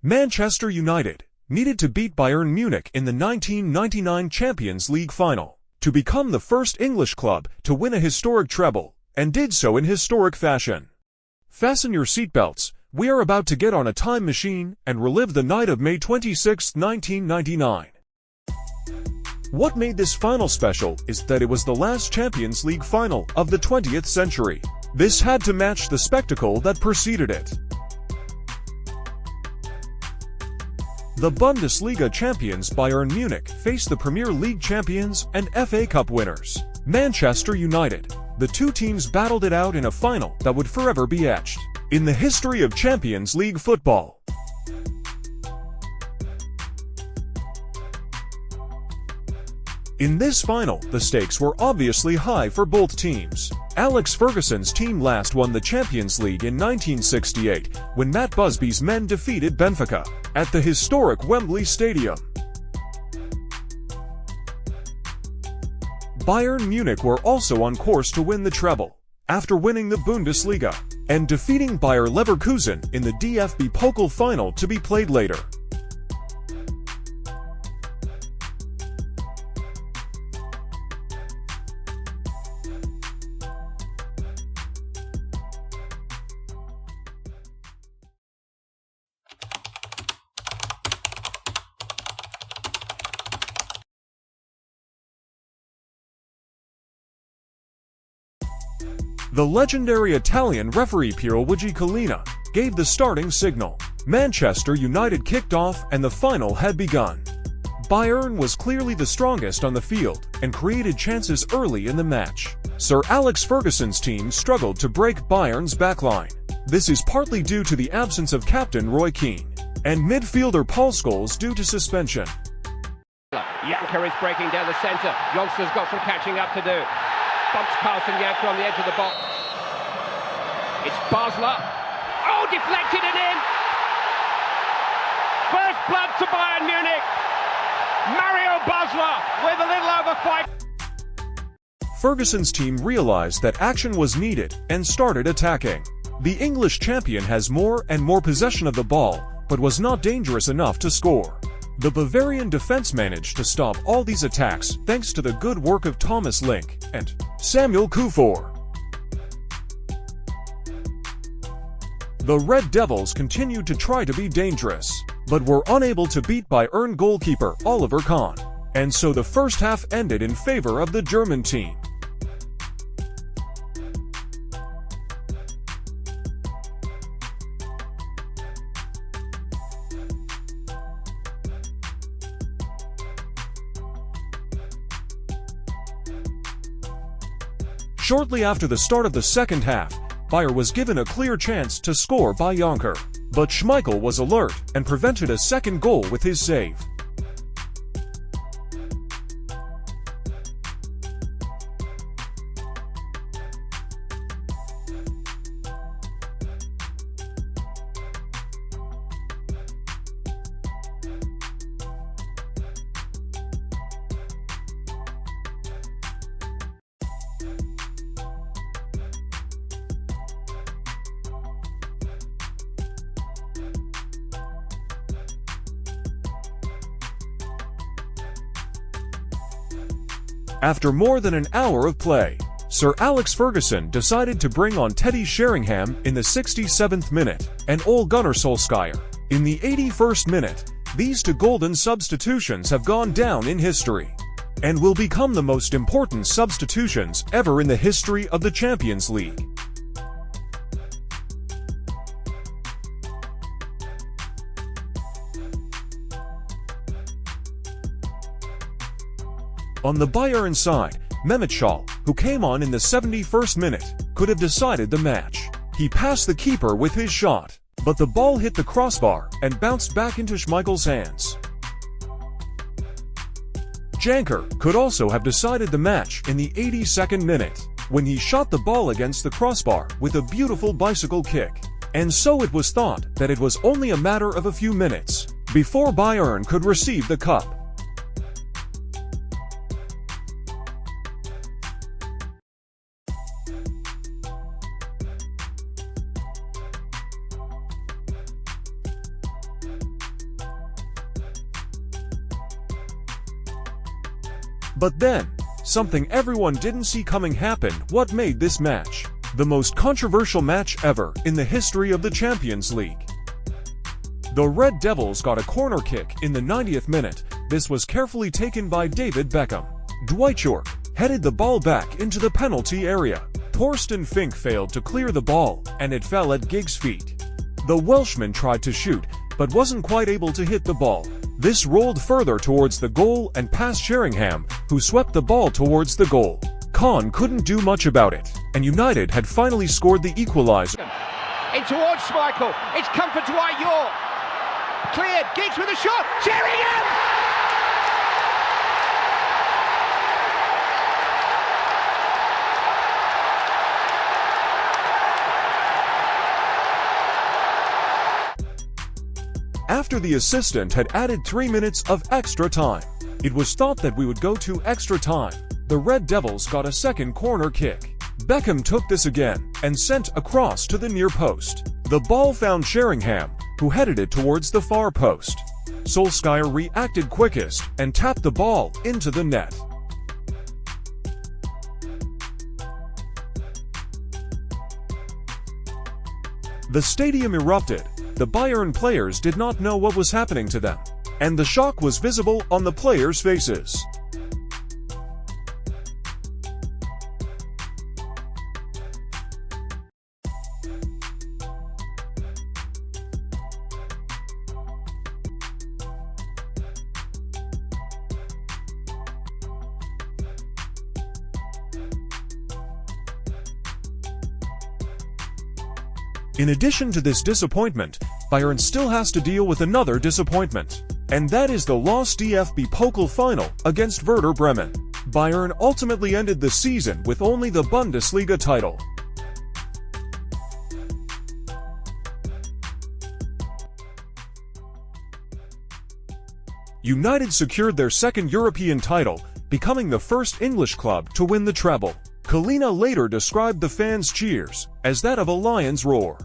Manchester United needed to beat Bayern Munich in the 1999 Champions League final to become the first English club to win a historic treble, and did so in historic fashion. Fasten your seatbelts, we are about to get on a time machine and relive the night of May 26, 1999. What made this final special is that it was the last Champions League final of the 20th century. This had to match the spectacle that preceded it. The Bundesliga champions Bayern Munich faced the Premier League champions and FA Cup winners, Manchester United. The two teams battled it out in a final that would forever be etched in the history of Champions League football. In this final, the stakes were obviously high for both teams. Alex Ferguson's team last won the Champions League in 1968, when Matt Busby's men defeated Benfica at the historic Wembley Stadium. Bayern Munich were also on course to win the treble, after winning the Bundesliga and defeating Bayer Leverkusen in the DFB Pokal final to be played later. The legendary Italian referee Pierluigi Collina gave the starting signal. Manchester United kicked off and the final had begun. Bayern was clearly the strongest on the field and created chances early in the match. Sir Alex Ferguson's team struggled to break Bayern's backline. This is partly due to the absence of captain Roy Keane and midfielder Paul Scholes due to suspension. Janker is breaking down the centre. Youngster's got some catching up to do. Bumps past Janker on the edge of the box. It's Basler. Oh, deflected and in! First blood to Bayern Munich. Mario Basler with a little over 5. Ferguson's team realized that action was needed and started attacking. The English champion has more and more possession of the ball, but was not dangerous enough to score. The Bavarian defense managed to stop all these attacks thanks to the good work of Thomas Link and Samuel Kuffour. The Red Devils continued to try to be dangerous, but were unable to beat Bayern goalkeeper Oliver Kahn, and so the first half ended in favor of the German team. Shortly after the start of the second half, Bayer was given a clear chance to score by Janker, but Schmeichel was alert and prevented a second goal with his save. After more than an hour of play, Sir Alex Ferguson decided to bring on Teddy Sheringham in the 67th minute and Ole Gunnar Solskjaer in the 81st minute. These two golden substitutions have gone down in history and will become the most important substitutions ever in the history of the Champions League. On the Bayern side, Mehmet Scholl, who came on in the 71st minute, could have decided the match. He passed the keeper with his shot, but the ball hit the crossbar and bounced back into Schmeichel's hands. Janker could also have decided the match in the 82nd minute, when he shot the ball against the crossbar with a beautiful bicycle kick. And so it was thought that it was only a matter of a few minutes before Bayern could receive the cup. But then, something everyone didn't see coming happened. What made this match the most controversial match ever in the history of the Champions League. The Red Devils got a corner kick in the 90th minute. This was carefully taken by David Beckham. Dwight Yorke headed the ball back into the penalty area. Thorsten Fink failed to clear the ball, and it fell at Giggs' feet. The Welshman tried to shoot, but wasn't quite able to hit the ball. This rolled further towards the goal and past Sheringham, who swept the ball towards the goal. Khan couldn't do much about it, and United had finally scored the equaliser. In towards Schmeichel, it's come for Dwight Yorke. Cleared, Giggs with a shot, Sheringham! After the assistant had added 3 minutes of extra time, it was thought that we would go to extra time. The Red Devils got a second corner kick. Beckham took this again and sent across to the near post. The ball found Sheringham, who headed it towards the far post. Solskjaer reacted quickest and tapped the ball into the net. The stadium erupted. The Bayern players did not know what was happening to them, and the shock was visible on the players' faces. In addition to this disappointment, Bayern still has to deal with another disappointment, and that is the lost DFB Pokal final against Werder Bremen. Bayern ultimately ended the season with only the Bundesliga title. United secured their second European title, becoming the first English club to win the treble. Kalina later described the fans' cheers as that of a lion's roar.